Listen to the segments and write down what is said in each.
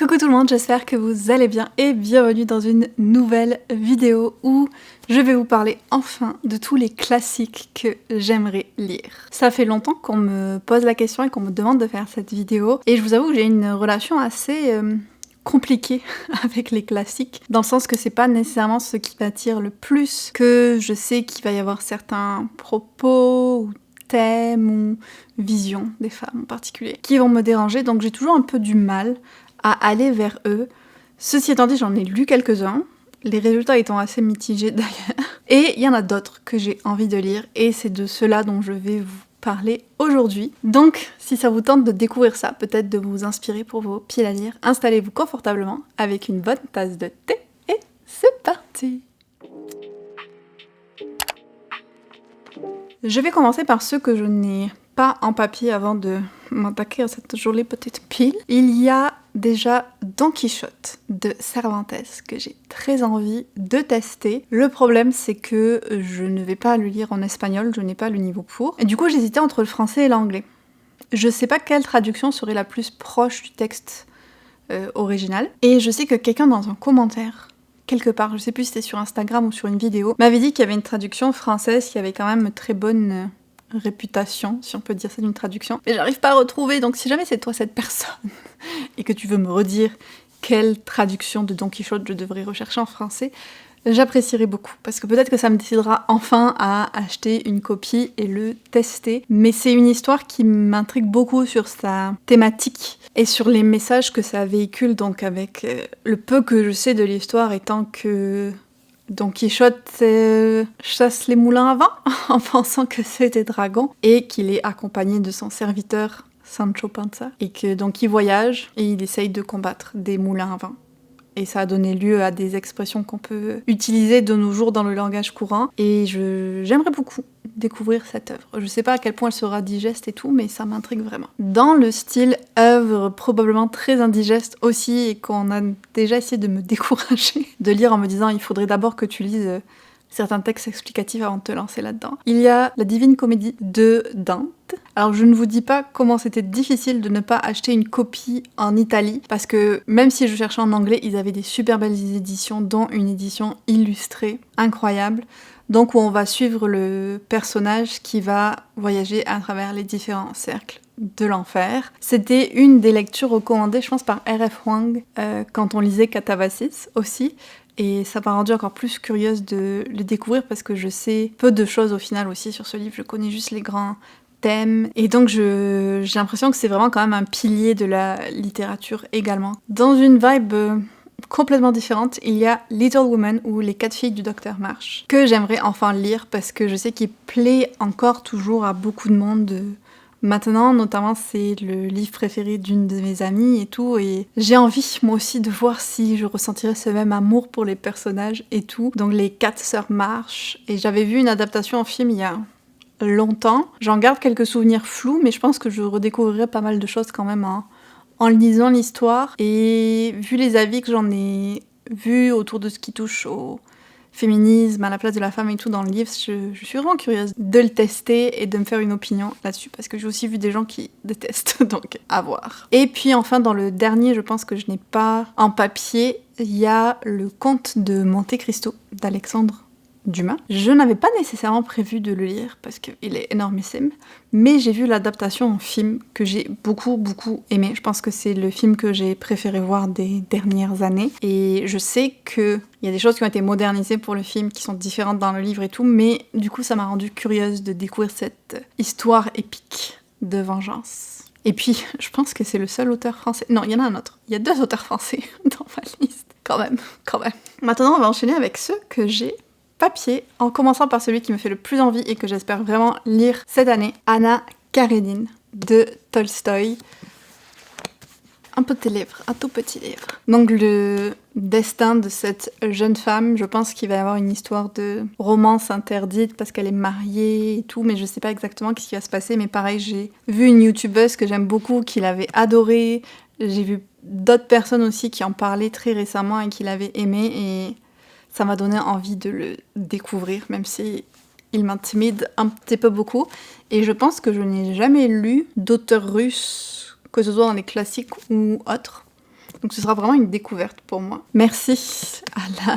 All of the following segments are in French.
Coucou tout le monde, j'espère que vous allez bien et bienvenue dans une nouvelle vidéo où je vais vous parler enfin de tous les classiques que j'aimerais lire. Ça fait longtemps qu'on me pose la question et qu'on me demande de faire cette vidéo et je vous avoue que j'ai une relation assez compliquée avec les classiques, dans le sens que c'est pas nécessairement ce qui m'attire le plus, que je sais qu'il va y avoir certains propos ou thèmes ou visions des femmes en particulier qui vont me déranger, donc j'ai toujours un peu du mal à aller vers eux. Ceci étant dit, j'en ai lu quelques-uns, les résultats étant assez mitigés d'ailleurs. Et il y en a d'autres que j'ai envie de lire, et c'est de cela dont je vais vous parler aujourd'hui. Donc, si ça vous tente de découvrir ça, peut-être de vous inspirer pour vos pieds à lire, installez-vous confortablement avec une bonne tasse de thé, et c'est parti! Je vais commencer par ceux que je n'ai pas en papier avant de m'attaquer à cette jolie petite pile. Il y a déjà Don Quichotte de Cervantes que j'ai très envie de tester. Le problème c'est que je ne vais pas le lire en espagnol, je n'ai pas le niveau pour. Et du coup j'hésitais entre le français et l'anglais. Je sais pas quelle traduction serait la plus proche du texte original. Et je sais que quelqu'un dans un commentaire quelque part, je sais plus si c'était sur Instagram ou sur une vidéo, m'avait dit qu'il y avait une traduction française qui avait quand même une très bonne réputation, si on peut dire ça d'une traduction. Mais j'arrive pas à retrouver, donc si jamais c'est toi cette personne et que tu veux me redire quelle traduction de Don Quichotte je devrais rechercher en français, j'apprécierais beaucoup, parce que peut-être que ça me décidera enfin à acheter une copie et le tester. Mais c'est une histoire qui m'intrigue beaucoup sur sa thématique et sur les messages que ça véhicule, donc avec le peu que je sais de l'histoire étant que Don Quichotte chasse les moulins à vent en pensant que c'est des dragons et qu'il est accompagné de son serviteur Sancho Panza et que donc il voyage et il essaye de combattre des moulins à vent. Et ça a donné lieu à des expressions qu'on peut utiliser de nos jours dans le langage courant. Et j'aimerais beaucoup découvrir cette œuvre. Je sais pas à quel point elle sera digeste et tout, mais ça m'intrigue vraiment. Dans le style œuvre probablement très indigeste aussi, et qu'on a déjà essayé de me décourager de lire en me disant il faudrait d'abord que tu lises certains textes explicatifs avant de te lancer là-dedans. Il y a la Divine Comédie de Dante. Alors je ne vous dis pas comment c'était difficile de ne pas acheter une copie en Italie, parce que même si je cherchais en anglais, ils avaient des super belles éditions, dont une édition illustrée, incroyable, donc où on va suivre le personnage qui va voyager à travers les différents cercles de l'enfer. C'était une des lectures recommandées, je pense, par R.F. Wang, quand on lisait Catabasis aussi. Et ça m'a rendue encore plus curieuse de le découvrir parce que je sais peu de choses au final aussi sur ce livre. Je connais juste les grands thèmes. Et donc j'ai l'impression que c'est vraiment quand même un pilier de la littérature également. Dans une vibe complètement différente, il y a Little Women ou Les 4 filles du Docteur Marsh, que j'aimerais enfin lire parce que je sais qu'il plaît encore toujours à beaucoup de monde. Maintenant, notamment, c'est le livre préféré d'une de mes amies et tout, et j'ai envie, moi aussi, de voir si je ressentirais ce même amour pour les personnages et tout. Donc les 4 sœurs Marsh, et j'avais vu une adaptation en film il y a longtemps. J'en garde quelques souvenirs flous, mais je pense que je redécouvrirai pas mal de choses quand même en lisant l'histoire. Et vu les avis que j'en ai vus autour de ce qui touche au féminisme, à la place de la femme et tout dans le livre, je suis vraiment curieuse de le tester et de me faire une opinion là-dessus, parce que j'ai aussi vu des gens qui détestent, donc à voir. Et puis enfin, dans le dernier, je pense que je n'ai pas en papier, il y a le Comte de Monte Cristo d'Alexandre Dumas. Je n'avais pas nécessairement prévu de le lire parce qu'il est énormissime, mais j'ai vu l'adaptation en film que j'ai beaucoup aimé. Je pense que c'est le film que j'ai préféré voir des dernières années, et je sais qu'il y a des choses qui ont été modernisées pour le film qui sont différentes dans le livre et tout, mais du coup ça m'a rendue curieuse de découvrir cette histoire épique de vengeance. Et puis je pense que c'est le seul auteur français. Non, il y en a un autre. Il y a 2 auteurs français dans ma liste. Quand même. Maintenant on va enchaîner avec ceux que j'ai papier, en commençant par celui qui me fait le plus envie et que j'espère vraiment lire cette année, Anna Karénine de Tolstoï. Un petit livre, un tout petit livre. Donc le destin de cette jeune femme, je pense qu'il va y avoir une histoire de romance interdite parce qu'elle est mariée et tout, mais je sais pas exactement ce qui va se passer. Mais pareil, j'ai vu une youtubeuse que j'aime beaucoup, qui l'avait adorée. J'ai vu d'autres personnes aussi qui en parlaient très récemment et qui l'avaient aimé, et ça m'a donné envie de le découvrir, même si il m'intimide un petit peu beaucoup. Et je pense que je n'ai jamais lu d'auteur russe, que ce soit dans les classiques ou autres. Donc ce sera vraiment une découverte pour moi. Merci à la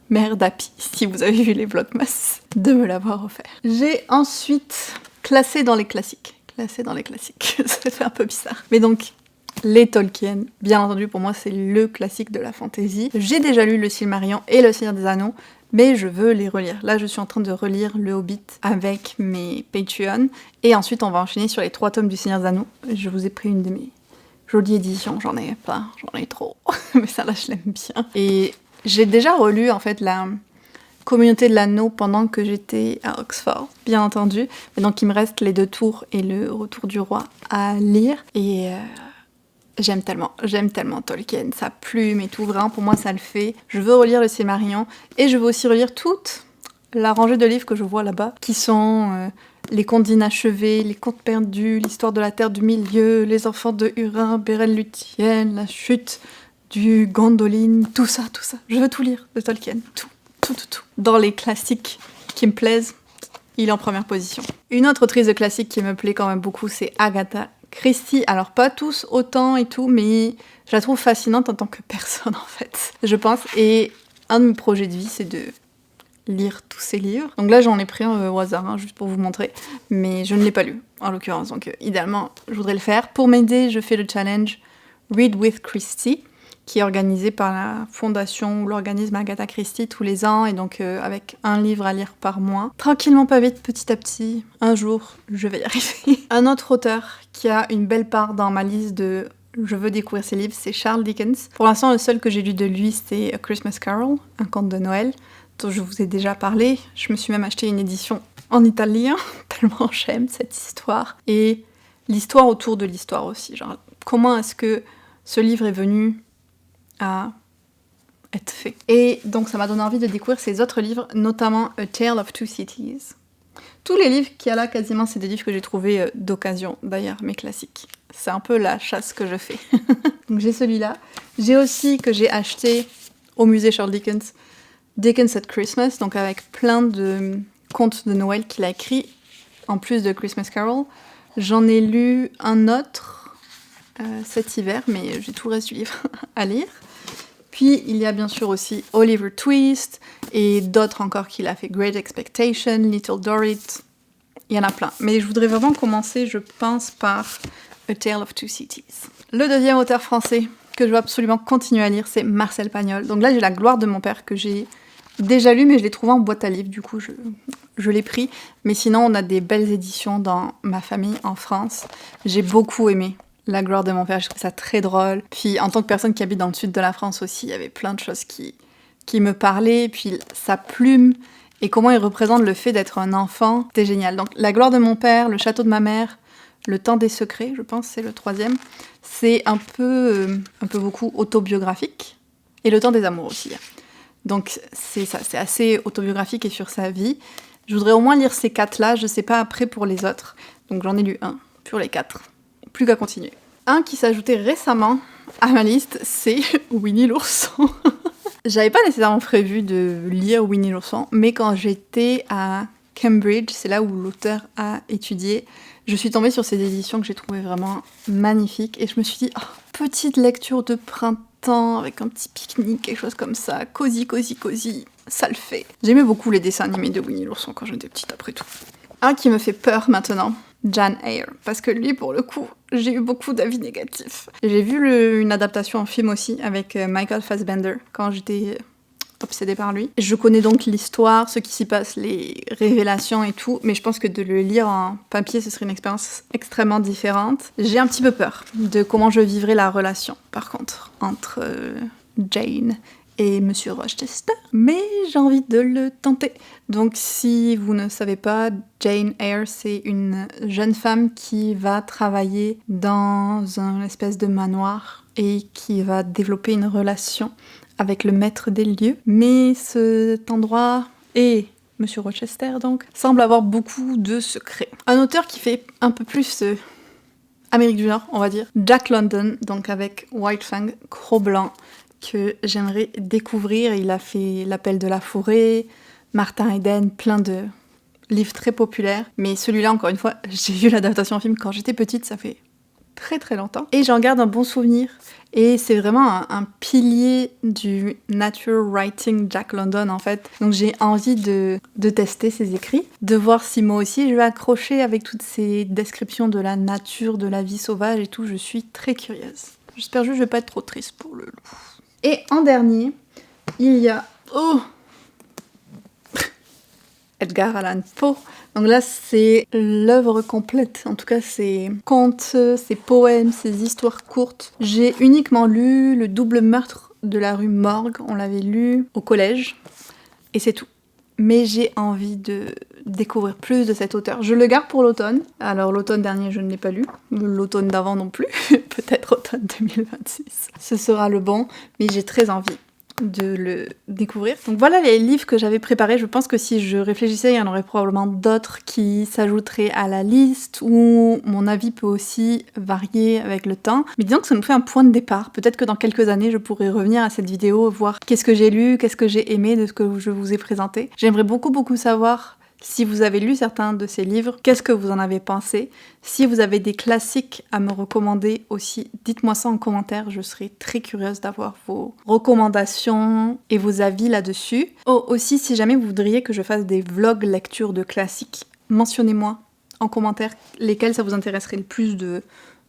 mère d'Happy, si vous avez vu les Vlogmas, de me l'avoir offert. J'ai ensuite classé dans les classiques. Ça fait un peu bizarre. Mais donc, les Tolkien, bien entendu, pour moi, c'est le classique de la fantasy. J'ai déjà lu le Silmarillion et le Seigneur des Anneaux, mais je veux les relire. Là, je suis en train de relire le Hobbit avec mes Patreon, et ensuite, on va enchaîner sur les 3 tomes du Seigneur des Anneaux. Je vous ai pris une de mes jolies éditions, j'en ai pas, j'en ai trop, mais ça là, je l'aime bien. Et j'ai déjà relu, en fait, la Communauté de l'Anneau pendant que j'étais à Oxford, bien entendu. Mais donc, il me reste les 2 tours et le Retour du Roi à lire, et... J'aime tellement Tolkien, sa plume et tout, vraiment pour moi ça le fait. Je veux relire le Silmarillion et je veux aussi relire toute la rangée de livres que je vois là-bas, qui sont les contes d'inachevés, les contes perdus, l'histoire de la Terre du Milieu, les enfants de Hurin, Beren Luthien, la chute du Gondolin, tout ça. Je veux tout lire de Tolkien, tout. Dans les classiques qui me plaisent, il est en première position. Une autre autrice de classiques qui me plaît quand même beaucoup, c'est Agatha Christie. Alors pas tous autant et tout, mais je la trouve fascinante en tant que personne en fait, je pense. Et un de mes projets de vie, c'est de lire tous ses livres. Donc là, j'en ai pris un au hasard, hein, juste pour vous montrer. Mais je ne l'ai pas lu, en l'occurrence. Donc idéalement, je voudrais le faire. Pour m'aider, je fais le challenge Read with Christie, qui est organisé par la fondation ou l'organisme Agatha Christie tous les ans, et donc avec un livre à lire par mois. Tranquillement, pas vite, petit à petit, un jour, je vais y arriver. Un autre auteur qui a une belle part dans ma liste de je veux découvrir ses livres, c'est Charles Dickens. Pour l'instant, le seul que j'ai lu de lui, c'est A Christmas Carol, un conte de Noël, dont je vous ai déjà parlé. Je me suis même acheté une édition en italien, tellement j'aime cette histoire. Et l'histoire autour de l'histoire aussi, genre comment est-ce que ce livre est venu à être fait. Et donc ça m'a donné envie de découvrir ses autres livres, notamment A Tale of Two Cities. Tous les livres qu'il y a là, quasiment, c'est des livres que j'ai trouvés d'occasion, d'ailleurs, mes classiques. C'est un peu la chasse que je fais. Donc j'ai celui-là. J'ai aussi, que j'ai acheté au musée Charles Dickens, Dickens at Christmas, donc avec plein de contes de Noël qu'il a écrits, en plus de Christmas Carol. J'en ai lu un autre cet hiver, mais j'ai tout le reste du livre à lire. Puis il y a bien sûr aussi Oliver Twist et d'autres encore qu'il a fait, Great Expectation, Little Dorrit, il y en a plein. Mais je voudrais vraiment commencer, je pense, par A Tale of Two Cities. Le deuxième auteur français que je veux absolument continuer à lire, c'est Marcel Pagnol. Donc là, j'ai La gloire de mon père que j'ai déjà lu, mais je l'ai trouvé en boîte à livres, du coup je l'ai pris. Mais sinon, on a des belles éditions dans ma famille en France. J'ai beaucoup aimé La gloire de mon père, je trouve ça très drôle. Puis en tant que personne qui habite dans le sud de la France aussi, il y avait plein de choses qui me parlaient. Puis sa plume et comment il représente le fait d'être un enfant, c'était génial. Donc La gloire de mon père, Le château de ma mère, Le temps des secrets, je pense c'est le 3e. C'est un peu beaucoup autobiographique. Et Le temps des amours aussi. Donc c'est ça, c'est assez autobiographique et sur sa vie. Je voudrais au moins lire ces 4-là, je sais pas après pour les autres. Donc j'en ai lu un pour les 4. Plus qu'à continuer. Un qui s'est ajouté récemment à ma liste, c'est Winnie l'ourson. J'avais pas nécessairement prévu de lire Winnie l'ourson, mais quand j'étais à Cambridge, c'est là où l'auteur a étudié, je suis tombée sur ces éditions que j'ai trouvées vraiment magnifiques, et je me suis dit, oh, petite lecture de printemps, avec un petit pique-nique, quelque chose comme ça, cosy, ça le fait. J'aimais beaucoup les dessins animés de Winnie l'ourson quand j'étais petite, après tout. Un qui me fait peur maintenant, Jane Eyre, parce que lui, pour le coup, j'ai eu beaucoup d'avis négatifs. J'ai vu une adaptation en film aussi avec Michael Fassbender quand j'étais obsédée par lui. Je connais donc l'histoire, ce qui s'y passe, les révélations et tout, mais je pense que de le lire en papier, ce serait une expérience extrêmement différente. J'ai un petit peu peur de comment je vivrai la relation, par contre, entre Jane et Monsieur Rochester, mais j'ai envie de le tenter. Donc si vous ne savez pas, Jane Eyre, c'est une jeune femme qui va travailler dans un espèce de manoir et qui va développer une relation avec le maître des lieux. Mais cet endroit et Monsieur Rochester, donc, semble avoir beaucoup de secrets. Un auteur qui fait un peu plus Amérique du Nord, on va dire, Jack London, donc avec White Fang, Cro-Blanc, que j'aimerais découvrir. Il a fait L'Appel de la forêt, Martin Eden, plein de livres très populaires. Mais celui-là, encore une fois, j'ai vu l'adaptation en film quand j'étais petite, ça fait très très longtemps et j'en garde un bon souvenir. Et c'est vraiment un pilier du nature writing Jack London en fait. Donc j'ai envie de tester ses écrits, de voir si moi aussi je vais accrocher avec toutes ces descriptions de la nature, de la vie sauvage et tout. Je suis très curieuse. J'espère juste que je vais pas être trop triste pour le loup. Et en dernier, il y a... Oh Edgar Allan Poe. Donc là, c'est l'œuvre complète. En tout cas, ses contes, ses poèmes, ses histoires courtes. J'ai uniquement lu Le double meurtre de la rue Morgue. On l'avait lu au collège. Et c'est tout. Mais j'ai envie de découvrir plus de cet auteur. Je le garde pour l'automne. Alors l'automne dernier, je ne l'ai pas lu. L'automne d'avant non plus. Peut-être automne 2026. Ce sera le bon. Mais j'ai très envie de le découvrir. Donc voilà les livres que j'avais préparés. Je pense que si je réfléchissais, il y en aurait probablement d'autres qui s'ajouteraient à la liste, où mon avis peut aussi varier avec le temps. Mais disons que ça nous fait un point de départ. Peut-être que dans quelques années, je pourrai revenir à cette vidéo, voir qu'est-ce que j'ai lu, qu'est-ce que j'ai aimé de ce que je vous ai présenté. J'aimerais beaucoup savoir si vous avez lu certains de ces livres, qu'est-ce que vous en avez pensé? Si vous avez des classiques à me recommander aussi, dites-moi ça en commentaire, je serai très curieuse d'avoir vos recommandations et vos avis là-dessus. Oh, aussi, si jamais vous voudriez que je fasse des vlogs lecture de classiques, mentionnez-moi en commentaire lesquels ça vous intéresserait le plus de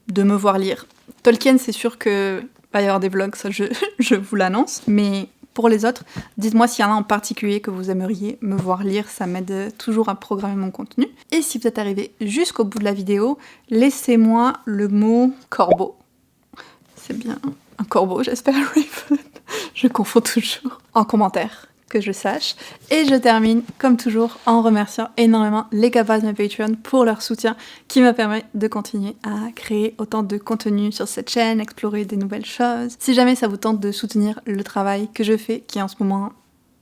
me voir lire. Tolkien, c'est sûr que va y avoir des vlogs, ça je vous l'annonce, mais... Pour les autres, dites-moi s'il y en a en particulier que vous aimeriez me voir lire, ça m'aide toujours à programmer mon contenu. Et si vous êtes arrivé jusqu'au bout de la vidéo, laissez-moi le mot corbeau. C'est bien un corbeau, j'espère, Raven. Je confonds toujours. En commentaire, que je sache. Et je termine, comme toujours, en remerciant énormément les capas de mes Patreon pour leur soutien qui me permet de continuer à créer autant de contenu sur cette chaîne, explorer des nouvelles choses. Si jamais ça vous tente de soutenir le travail que je fais, qui est en ce moment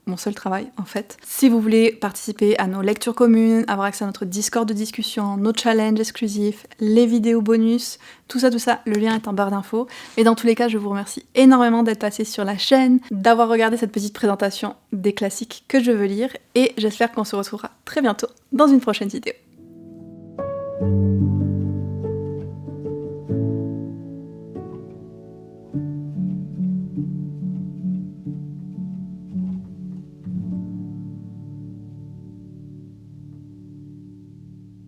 mon seul travail en fait. Si vous voulez participer à nos lectures communes, avoir accès à notre Discord de discussion, nos challenges exclusifs, les vidéos bonus, tout ça, le lien est en barre d'infos. Et dans tous les cas, je vous remercie énormément d'être passé sur la chaîne, d'avoir regardé cette petite présentation des classiques que je veux lire, et j'espère qu'on se retrouvera très bientôt dans une prochaine vidéo.